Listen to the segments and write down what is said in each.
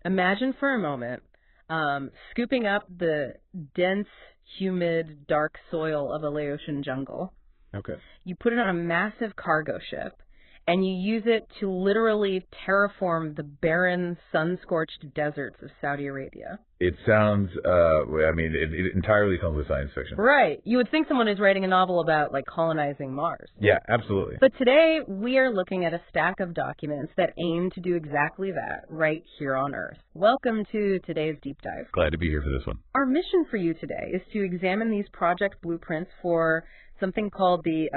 Imagine for a moment scooping up the dense, humid, dark soil of a Laotian jungle. Okay. You put it on a massive cargo ship, and you use it to literally terraform the barren, sun-scorched deserts of Saudi Arabia. It sounds, it entirely sounds like science fiction. Right. You would think someone is writing a novel about, like, colonizing Mars. Yeah, absolutely. But today, we are looking at a stack of documents that aim to do exactly that right here on Earth. Welcome to today's Deep Dive. Glad to be here for this one. Our mission for you today is to examine these project blueprints for something called the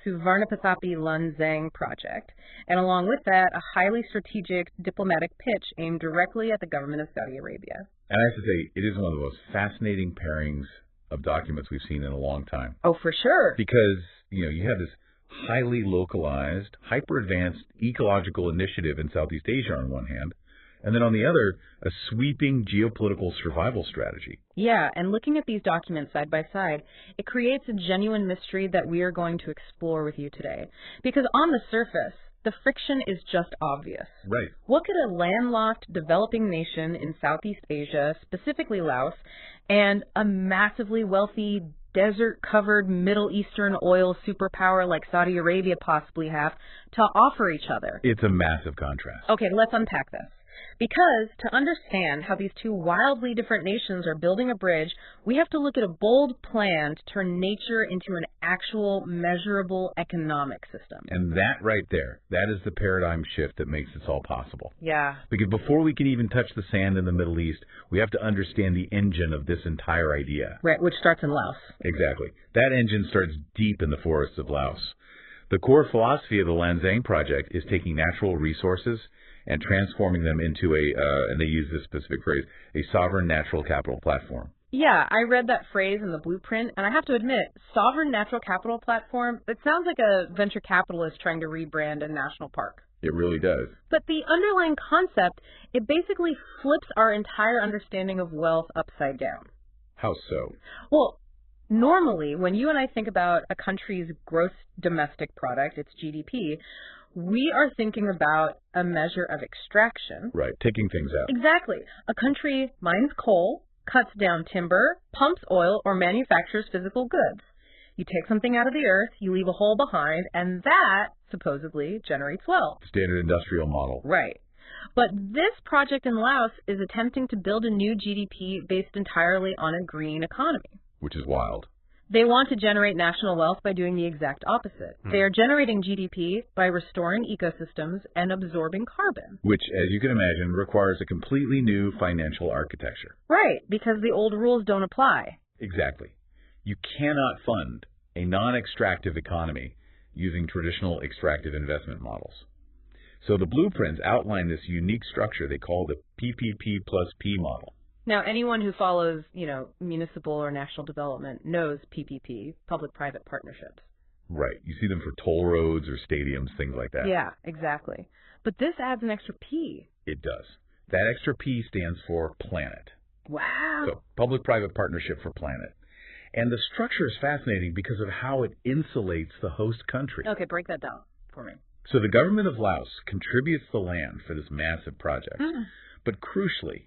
Suvarnapathapi Xang project, and along with that, a highly strategic diplomatic pitch aimed directly at the government of Saudi Arabia. And I have to say, it is one of the most fascinating pairings of documents we've seen in a long time. Oh, for sure. Because, you have this highly localized, hyper-advanced ecological initiative in Southeast Asia on one hand, and then on the other, a sweeping geopolitical survival strategy. Yeah, and looking at these documents side by side, it creates a genuine mystery that we are going to explore with you today. Because on the surface, the friction is just obvious. Right. What could a landlocked, developing nation in Southeast Asia, specifically Laos, and a massively wealthy, desert-covered Middle Eastern oil superpower like Saudi Arabia possibly have to offer each other? It's a massive contrast. Okay, let's unpack this. Because to understand how these two wildly different nations are building a bridge, we have to look at a bold plan to turn nature into an actual, measurable economic system. And that right there, that is the paradigm shift that makes this all possible. Yeah. Because before we can even touch the sand in the Middle East, we have to understand the engine of this entire idea. Right, which starts in Laos. Exactly. That engine starts deep in the forests of Laos. The core philosophy of the Xang project is taking natural resources and transforming them into and they use this specific phrase, a sovereign natural capital platform. Yeah, I read that phrase in the blueprint, and I have to admit, sovereign natural capital platform, it sounds like a venture capitalist trying to rebrand a national park. It really does. But the underlying concept, it basically flips our entire understanding of wealth upside down. How so? Well, normally, when you and I think about a country's gross domestic product, its GDP, we are thinking about a measure of extraction. Right, taking things out. Exactly. A country mines coal, cuts down timber, pumps oil, or manufactures physical goods. You take something out of the earth, you leave a hole behind, and that, supposedly, generates wealth. Standard industrial model. Right. But this project in Laos is attempting to build a new GDP based entirely on a green economy. Which is wild. They want to generate national wealth by doing the exact opposite. They are generating GDP by restoring ecosystems and absorbing carbon. Which, as you can imagine, requires a completely new financial architecture. Right, because the old rules don't apply. Exactly. You cannot fund a non-extractive economy using traditional extractive investment models. So the blueprints outline this unique structure they call the PPP plus P model. Now, anyone who follows, municipal or national development knows PPP, public-private partnerships. Right. You see them for toll roads or stadiums, things like that. Yeah, exactly. But this adds an extra P. It does. That extra P stands for planet. Wow. So, public-private partnership for planet. And the structure is fascinating because of how it insulates the host country. Okay, break that down for me. So the government of Laos contributes the land for this massive project. But crucially,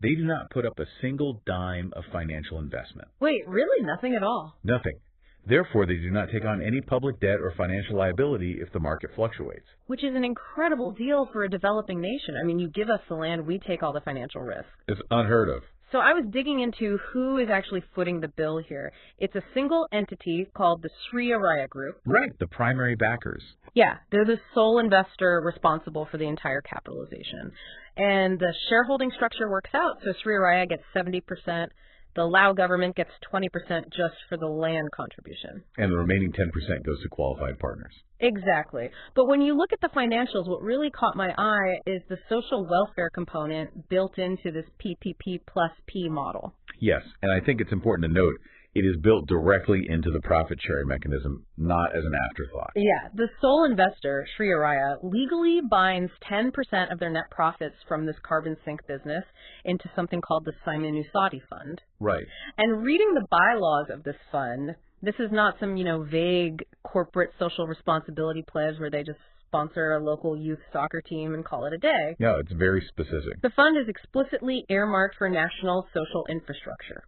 they do not put up a single dime of financial investment. Wait, really? Nothing at all? Nothing. Therefore, they do not take on any public debt or financial liability if the market fluctuates. Which is an incredible deal for a developing nation. I mean, you give us the land, we take all the financial risk. It's unheard of. So I was digging into who is actually footing the bill here. It's a single entity called the Sri Araya Group. Right, the primary backers. Yeah, they're the sole investor responsible for the entire capitalization. And the shareholding structure works out, so Sri Araya gets 70%. The Lao government gets 20% just for the land contribution. And the remaining 10% goes to qualified partners. Exactly. But when you look at the financials, what really caught my eye is the social welfare component built into this PPP plus P model. Yes, and I think it's important to note it is built directly into the profit sharing mechanism, not as an afterthought. Yeah, the sole investor, Sri Araya, legally binds 10% of their net profits from this carbon sink business into something called the Simonusati Fund. Right. And reading the bylaws of this fund, this is not some, vague corporate social responsibility pledge where they just sponsor a local youth soccer team and call it a day. Yeah, it's very specific. The fund is explicitly earmarked for national social infrastructure.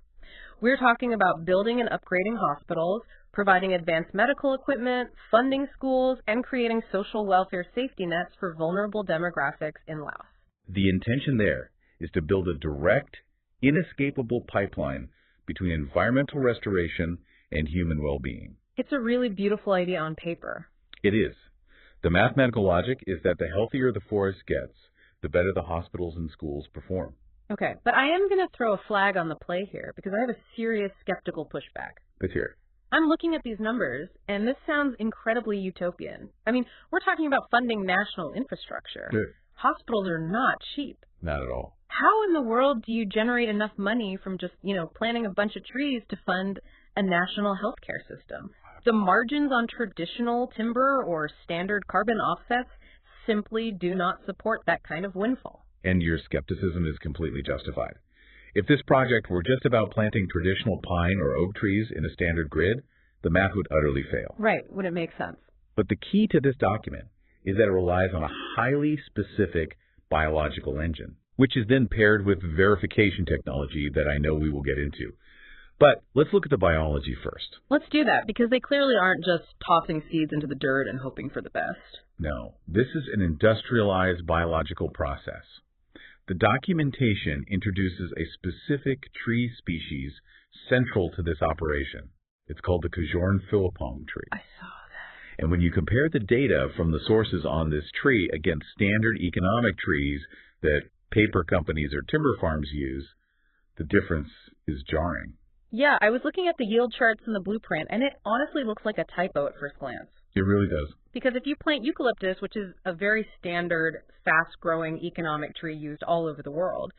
We're talking about building and upgrading hospitals, providing advanced medical equipment, funding schools, and creating social welfare safety nets for vulnerable demographics in Laos. The intention there is to build a direct, inescapable pipeline between environmental restoration and human well-being. It's a really beautiful idea on paper. It is. The mathematical logic is that the healthier the forest gets, the better the hospitals and schools perform. Okay, but I am going to throw a flag on the play here because I have a serious skeptical pushback. Let's hear it. I'm looking at these numbers, and this sounds incredibly utopian. I mean, we're talking about funding national infrastructure. Yeah. Hospitals are not cheap. Not at all. How in the world do you generate enough money from just, planting a bunch of trees to fund a national healthcare system? The margins on traditional timber or standard carbon offsets simply do not support that kind of windfall. And your skepticism is completely justified. If this project were just about planting traditional pine or oak trees in a standard grid, the math would utterly fail. Right, wouldn't make sense. But the key to this document is that it relies on a highly specific biological engine, which is then paired with verification technology that I know we will get into. But let's look at the biology first. Let's do that, because they clearly aren't just tossing seeds into the dirt and hoping for the best. No, this is an industrialized biological process. The documentation introduces a specific tree species central to this operation. It's called the Kajorn philopong tree. I saw that. And when you compare the data from the sources on this tree against standard economic trees that paper companies or timber farms use, the difference is jarring. Yeah, I was looking at the yield charts in the blueprint, and it honestly looks like a typo at first glance. It really does. Because if you plant eucalyptus, which is a very standard, fast-growing economic tree used all over the world,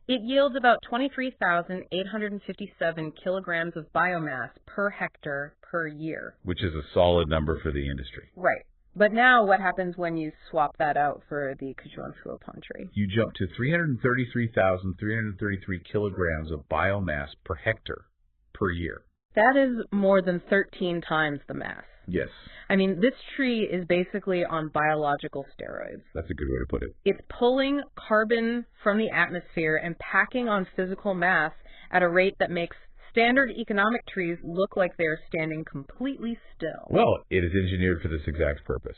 it yields about 23,857 kilograms of biomass per hectare per year. Which is a solid number for the industry. Right. But now what happens when you swap that out for the Kajorn philopong tree? You jump to 333,333 kilograms of biomass per hectare per year. That is more than 13 times the mass. Yes. I mean, this tree is basically on biological steroids. That's a good way to put it. It's pulling carbon from the atmosphere and packing on physical mass at a rate that makes standard economic trees look like they're standing completely still. Well, it is engineered for this exact purpose.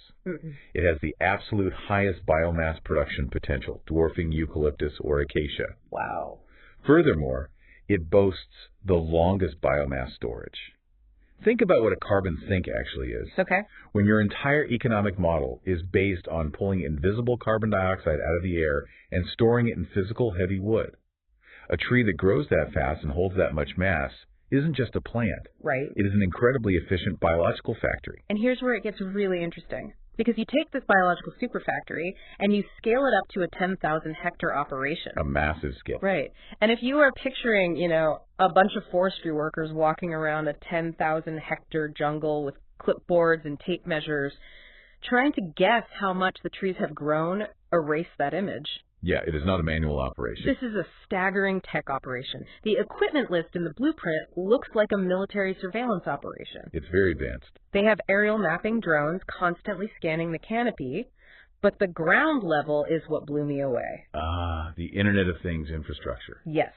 It has the absolute highest biomass production potential, dwarfing eucalyptus or acacia. Wow. Furthermore, it boasts the longest biomass storage. Think about what a carbon sink actually is. Okay. When your entire economic model is based on pulling invisible carbon dioxide out of the air and storing it in physical heavy wood. A tree that grows that fast and holds that much mass isn't just a plant. Right. It is an incredibly efficient biological factory. And here's where it gets really interesting. Because you take this biological superfactory and you scale it up to a 10,000 hectare operation. A massive scale. Right. And if you are picturing, a bunch of forestry workers walking around a 10,000 hectare jungle with clipboards and tape measures, trying to guess how much the trees have grown, erase that image. Yeah, it is not a manual operation. This is a staggering tech operation. The equipment list in the blueprint looks like a military surveillance operation. It's very advanced. They have aerial mapping drones constantly scanning the canopy, but the ground level is what blew me away. Ah, the Internet of Things infrastructure. Yes.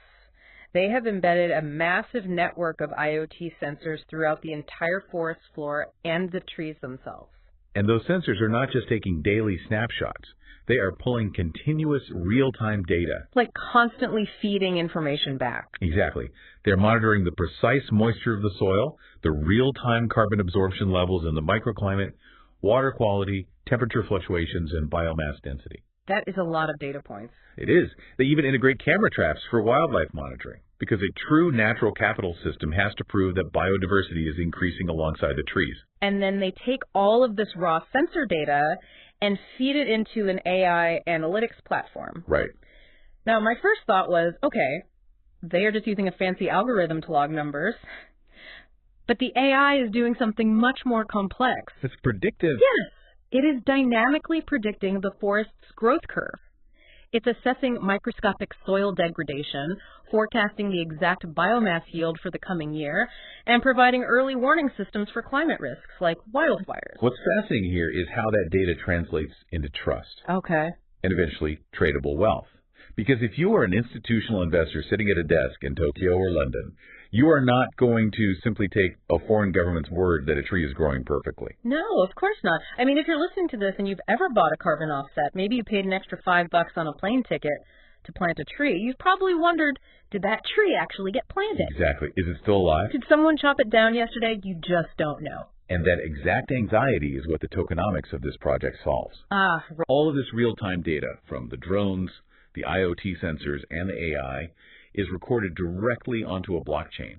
They have embedded a massive network of IoT sensors throughout the entire forest floor and the trees themselves. And those sensors are not just taking daily snapshots. They are pulling continuous real-time data. Like constantly feeding information back. Exactly. They're monitoring the precise moisture of the soil, the real-time carbon absorption levels in the microclimate, water quality, temperature fluctuations, and biomass density. That is a lot of data points. It is. They even integrate camera traps for wildlife monitoring, because a true natural capital system has to prove that biodiversity is increasing alongside the trees. And then they take all of this raw sensor data and feed it into an AI analytics platform. Right. Now, my first thought was, okay, they are just using a fancy algorithm to log numbers. But the AI is doing something much more complex. It's predictive. Yes. It is dynamically predicting the forest's growth curve. It's assessing microscopic soil degradation, forecasting the exact biomass yield for the coming year, and providing early warning systems for climate risks like wildfires. What's fascinating here is how that data translates into trust. Okay. And eventually tradable wealth. Because if you are an institutional investor sitting at a desk in Tokyo or London, you are not going to simply take a foreign government's word that a tree is growing perfectly. No, of course not. I mean, if you're listening to this and you've ever bought a carbon offset, maybe you paid an extra $5 on a plane ticket to plant a tree, you've probably wondered, did that tree actually get planted? Exactly. Is it still alive? Did someone chop it down yesterday? You just don't know. And that exact anxiety is what the tokenomics of this project solves. Right. All of this real-time data from the drones, the IoT sensors, and the AI is recorded directly onto a blockchain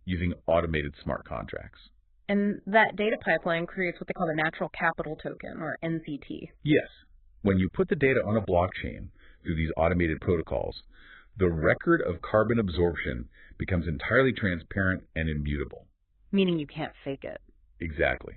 using automated smart contracts. And that data pipeline creates what they call the natural capital token, or NCT. Yes. When you put the data on a blockchain through these automated protocols, the record of carbon absorption becomes entirely transparent and immutable. Meaning you can't fake it. Exactly.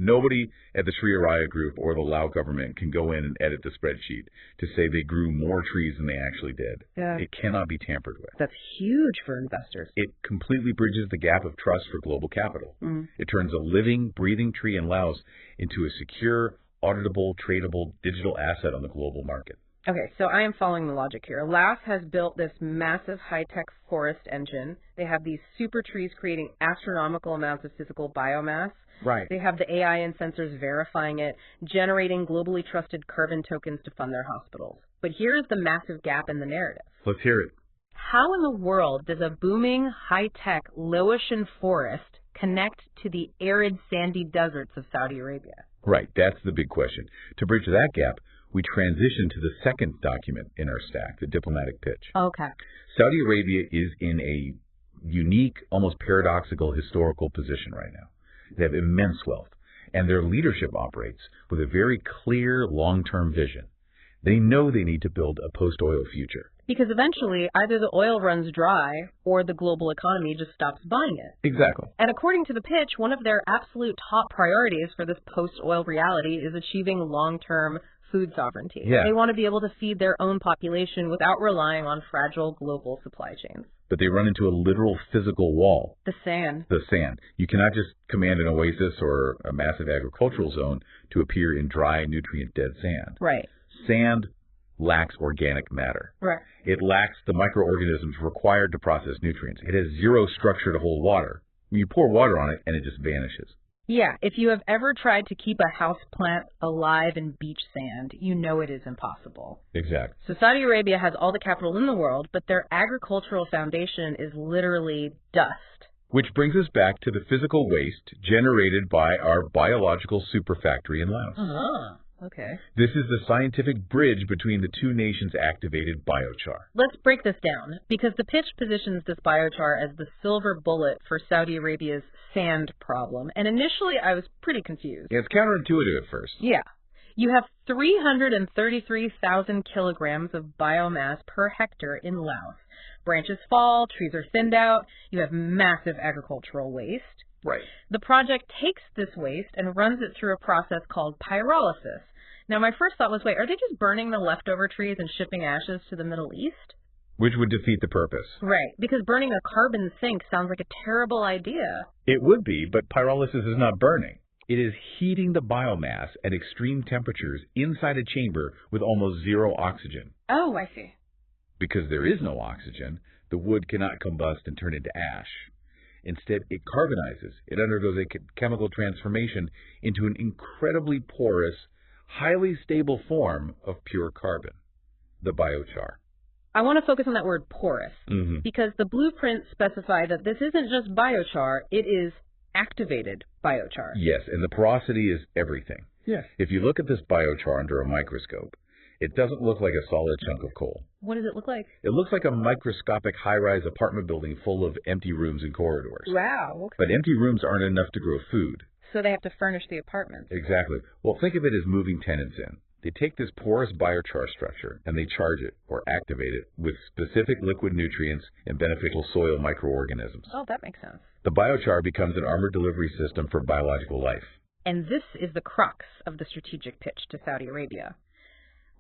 Nobody at the Sri Araya Group or the Laos government can go in and edit the spreadsheet to say they grew more trees than they actually did. Yeah. It cannot be tampered with. That's huge for investors. It completely bridges the gap of trust for global capital. Mm. It turns a living, breathing tree in Laos into a secure, auditable, tradable digital asset on the global market. Okay, so I am following the logic here. Laos has built this massive high-tech forest engine. They have these super trees creating astronomical amounts of physical biomass. Right. They have the AI and sensors verifying it, generating globally trusted carbon tokens to fund their hospitals. But here's the massive gap in the narrative. Let's hear it. How in the world does a booming, high-tech Laotian forest connect to the arid, sandy deserts of Saudi Arabia? Right, that's the big question. To bridge that gap, we transition to the second document in our stack, the diplomatic pitch. Okay. Saudi Arabia is in a unique, almost paradoxical historical position right now. They have immense wealth, and their leadership operates with a very clear long-term vision. They know they need to build a post-oil future. Because eventually, either the oil runs dry or the global economy just stops buying it. Exactly. And according to the pitch, one of their absolute top priorities for this post-oil reality is achieving long-term food sovereignty. Yeah. They want to be able to feed their own population without relying on fragile global supply chains. But they run into a literal physical wall. The sand. The sand. You cannot just command an oasis or a massive agricultural zone to appear in dry, nutrient-dead sand. Right. Sand lacks organic matter. Right. It lacks the microorganisms required to process nutrients. It has zero structure to hold water. You pour water on it and it just vanishes. Yeah, if you have ever tried to keep a house plant alive in beach sand, you know it is impossible. Exactly. So Saudi Arabia has all the capital in the world, but their agricultural foundation is literally dust. Which brings us back to the physical waste generated by our biological superfactory in Laos. Okay. This is the scientific bridge between the two nations' activated biochar. Let's break this down, because the pitch positions this biochar as the silver bullet for Saudi Arabia's sand problem. And initially, I was pretty confused. Yeah, it's counterintuitive at first. Yeah. You have 333,000 kilograms of biomass per hectare in Laos. Branches fall, trees are thinned out, you have massive agricultural waste. Right. The project takes this waste and runs it through a process called pyrolysis. Now, my first thought was, wait, are they just burning the leftover trees and shipping ashes to the Middle East? Which would defeat the purpose. Right, because burning a carbon sink sounds like a terrible idea. It would be, but pyrolysis is not burning. It is heating the biomass at extreme temperatures inside a chamber with almost zero oxygen. Oh, I see. Because there is no oxygen, the wood cannot combust and turn into ash. Instead, it carbonizes. It undergoes a chemical transformation into an incredibly porous, highly stable form of pure carbon, the biochar. I want to focus on that word porous, because the blueprints specify that this isn't just biochar, it is activated biochar. Yes, and the porosity is everything. Yes. If you look at this biochar under a microscope, it doesn't look like a solid chunk of coal. What does it look like? It looks like a microscopic high-rise apartment building full of empty rooms and corridors. Wow. Okay. But empty rooms aren't enough to grow food. So they have to furnish the apartments. Exactly. Well, think of it as moving tenants in. They take this porous biochar structure and they charge it or activate it with specific liquid nutrients and beneficial soil microorganisms. Oh, that makes sense. The biochar becomes an armored delivery system for biological life. And this is the crux of the strategic pitch to Saudi Arabia.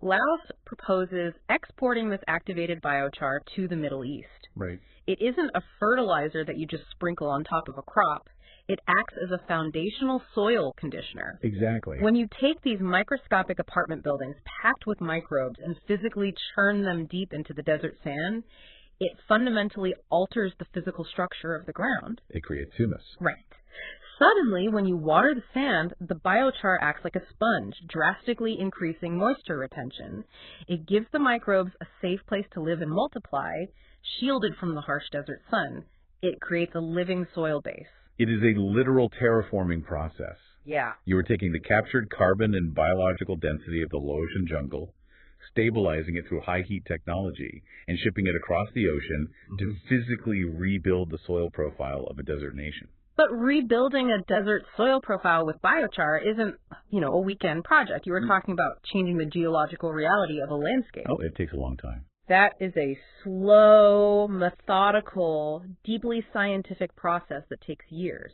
Laos proposes exporting this activated biochar to the Middle East. Right. It isn't a fertilizer that you just sprinkle on top of a crop. It acts as a foundational soil conditioner. Exactly. When you take these microscopic apartment buildings packed with microbes and physically churn them deep into the desert sand, it fundamentally alters the physical structure of the ground. It creates humus. Right. Suddenly, when you water the sand, the biochar acts like a sponge, drastically increasing moisture retention. It gives the microbes a safe place to live and multiply, shielded from the harsh desert sun. It creates a living soil base. It is a literal terraforming process. Yeah. You are taking the captured carbon and biological density of the Laotian jungle, stabilizing it through high heat technology, and shipping it across the ocean to physically rebuild the soil profile of a desert nation. But rebuilding a desert soil profile with biochar isn't, a weekend project. You were talking about changing the geological reality of a landscape. Oh, it takes a long time. That is a slow, methodical, deeply scientific process that takes years,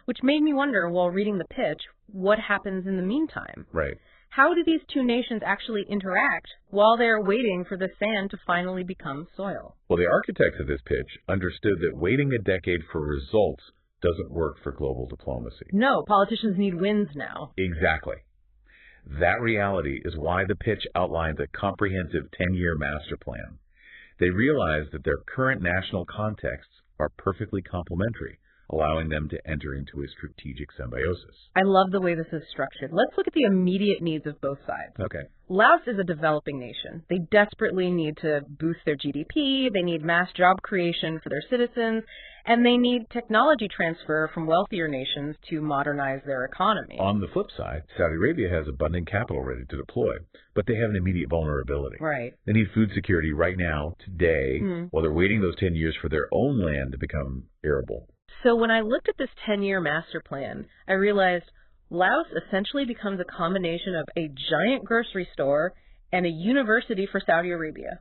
which made me wonder, while reading the pitch, what happens in the meantime? Right. How do these two nations actually interact while they're waiting for the sand to finally become soil? Well, the architects of this pitch understood that waiting a decade for results doesn't work for global diplomacy. No, politicians need wins now. Exactly. That reality is why the pitch outlines a comprehensive 10-year master plan. They realize that their current national contexts are perfectly complementary, allowing them to enter into a strategic symbiosis. I love the way this is structured. Let's look at the immediate needs of both sides. Okay. Laos is a developing nation. They desperately need to boost their GDP, they need mass job creation for their citizens, and they need technology transfer from wealthier nations to modernize their economy. On the flip side, Saudi Arabia has abundant capital ready to deploy, but they have an immediate vulnerability. Right. They need food security right now, today, while they're waiting those 10 years for their own land to become arable. So when I looked at this 10-year master plan, I realized Laos essentially becomes a combination of a giant grocery store and a university for Saudi Arabia.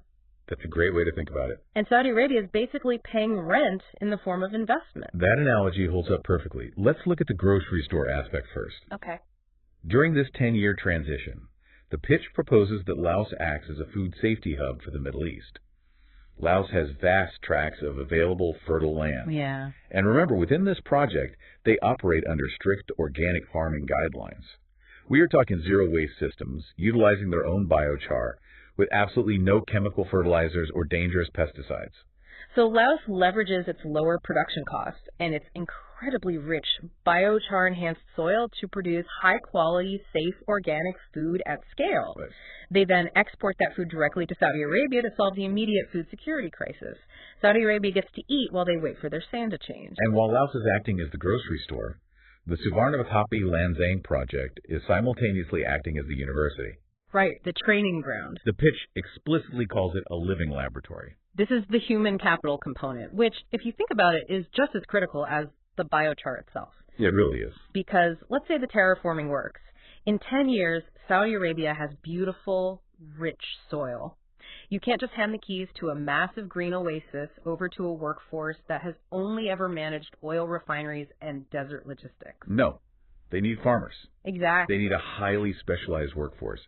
That's a great way to think about it. And Saudi Arabia is basically paying rent in the form of investment. That analogy holds up perfectly. Let's look at the grocery store aspect first. Okay. During this 10-year transition, the pitch proposes that Laos acts as a food safety hub for the Middle East. Laos has vast tracts of available fertile land. Yeah. And remember, within this project, they operate under strict organic farming guidelines. We are talking zero-waste systems, utilizing their own biochar, with absolutely no chemical fertilizers or dangerous pesticides. So Laos leverages its lower production costs and its incredibly rich biochar-enhanced soil to produce high-quality, safe, organic food at scale. Right. They then export that food directly to Saudi Arabia to solve the immediate food security crisis. Saudi Arabia gets to eat while they wait for their sand to change. And while Laos is acting as the grocery store, the Suvarnapathapi Xang project is simultaneously acting as the university. Right, the training ground. The pitch explicitly calls it a living laboratory. This is the human capital component, which, if you think about it, is just as critical as the biochar itself. Yeah, it really is. Because let's say the terraforming works. In 10 years, Saudi Arabia has beautiful, rich soil. You can't just hand the keys to a massive green oasis over to a workforce that has only ever managed oil refineries and desert logistics. No, they need farmers. Exactly. They need a highly specialized workforce.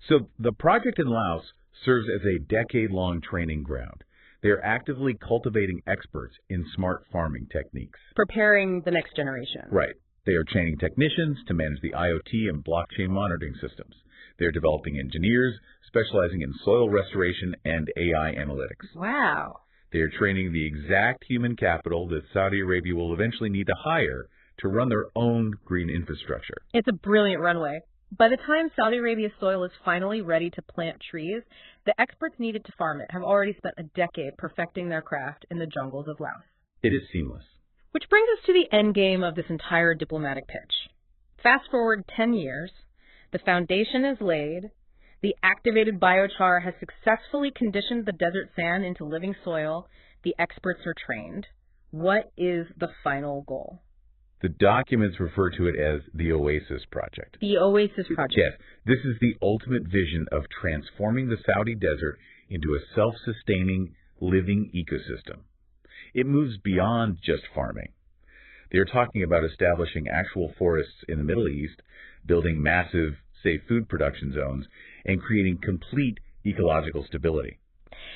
So the project in Laos serves as a decade-long training ground. They are actively cultivating experts in smart farming techniques. Preparing the next generation. Right. They are training technicians to manage the IoT and blockchain monitoring systems. They are developing engineers specializing in soil restoration and AI analytics. Wow. They are training the exact human capital that Saudi Arabia will eventually need to hire to run their own green infrastructure. It's a brilliant runway. By the time Saudi Arabia's soil is finally ready to plant trees, the experts needed to farm it have already spent a decade perfecting their craft in the jungles of Laos. It is seamless. Which brings us to the end game of this entire diplomatic pitch. Fast forward 10 years, the foundation is laid, the activated biochar has successfully conditioned the desert sand into living soil, the experts are trained. What is the final goal? The documents refer to it as the Oasis project. The Oasis project. Yes, this is the ultimate vision of transforming the Saudi desert into a self-sustaining, living ecosystem. It moves beyond just farming. They are talking about establishing actual forests in the Middle East, building massive safe food production zones, and creating complete ecological stability.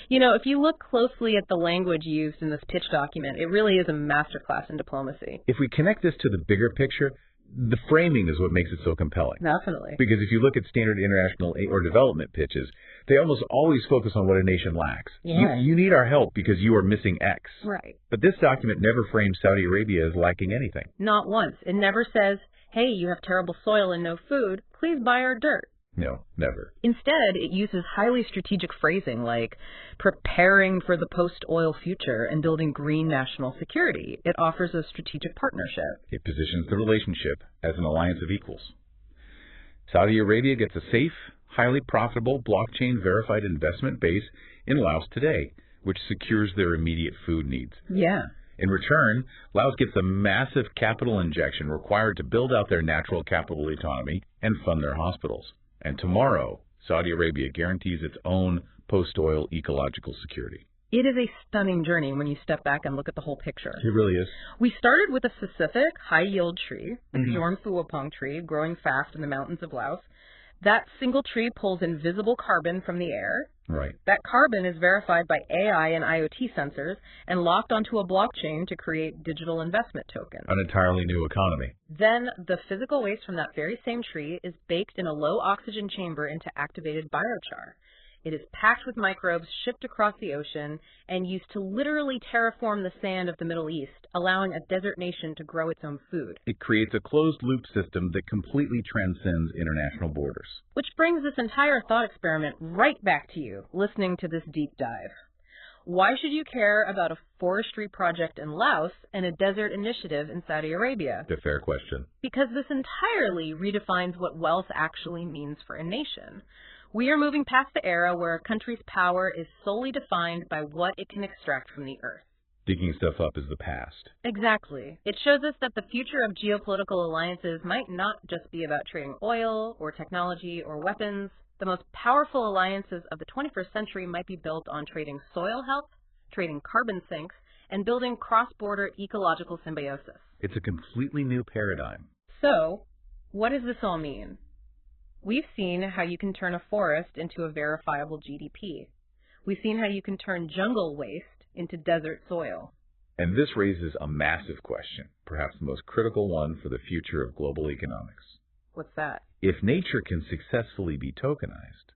You know, if you look closely at the language used in this pitch document, it really is a masterclass in diplomacy. If we connect this to the bigger picture, the framing is what makes it so compelling. Definitely. Because if you look at standard international or development pitches, they almost always focus on what a nation lacks. Yeah. You need our help because you are missing X. Right. But this document never frames Saudi Arabia as lacking anything. Not once. It never says, hey, you have terrible soil and no food. Please buy our dirt. No, never. Instead, it uses highly strategic phrasing like preparing for the post-oil future and building green national security. It offers a strategic partnership. It positions the relationship as an alliance of equals. Saudi Arabia gets a safe, highly profitable, blockchain-verified investment base in Laos today, which secures their immediate food needs. Yeah. In return, Laos gets a massive capital injection required to build out their natural capital economy and fund their hospitals. And tomorrow, Saudi Arabia guarantees its own post-oil ecological security. It is a stunning journey when you step back and look at the whole picture. It really is. We started with a specific high-yield tree, the Suvarnapathapi tree, growing fast in the mountains of Laos. That single tree pulls invisible carbon from the air. Right. That carbon is verified by AI and IoT sensors and locked onto a blockchain to create digital investment tokens. An entirely new economy. Then the physical waste from that very same tree is baked in a low-oxygen chamber into activated biochar. It is packed with microbes, shipped across the ocean, and used to literally terraform the sand of the Middle East, allowing a desert nation to grow its own food. It creates a closed-loop system that completely transcends international borders. Which brings this entire thought experiment right back to you, listening to this deep dive. Why should you care about a forestry project in Laos and a desert initiative in Saudi Arabia? A fair question. Because this entirely redefines what wealth actually means for a nation. We are moving past the era where a country's power is solely defined by what it can extract from the earth. Digging stuff up is the past. Exactly. It shows us that the future of geopolitical alliances might not just be about trading oil or technology or weapons. The most powerful alliances of the 21st century might be built on trading soil health, trading carbon sinks, and building cross-border ecological symbiosis. It's a completely new paradigm. So, what does this all mean? We've seen how you can turn a forest into a verifiable GDP. We've seen how you can turn jungle waste into desert soil. And this raises a massive question, perhaps the most critical one for the future of global economics. What's that? If nature can successfully be tokenized,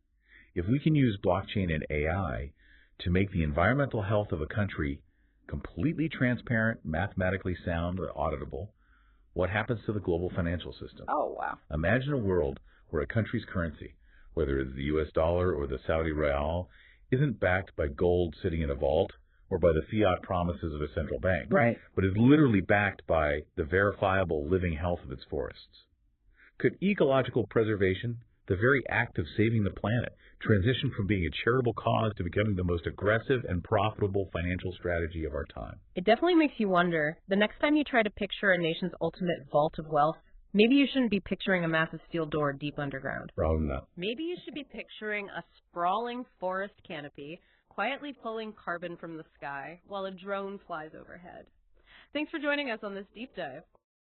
if we can use blockchain and AI to make the environmental health of a country completely transparent, mathematically sound, or auditable, what happens to the global financial system? Oh, wow. Imagine a world where a country's currency, whether it's the US dollar or the Saudi Rial, isn't backed by gold sitting in a vault or by the fiat promises of a central bank, Right. but is literally backed by the verifiable living health of its forests. Could ecological preservation, the very act of saving the planet, transition from being a charitable cause to becoming the most aggressive and profitable financial strategy of our time? It definitely makes you wonder, the next time you try to picture a nation's ultimate vault of wealth, maybe you shouldn't be picturing a massive steel door deep underground. Probably not. Maybe you should be picturing a sprawling forest canopy quietly pulling carbon from the sky while a drone flies overhead. Thanks for joining us on this deep dive.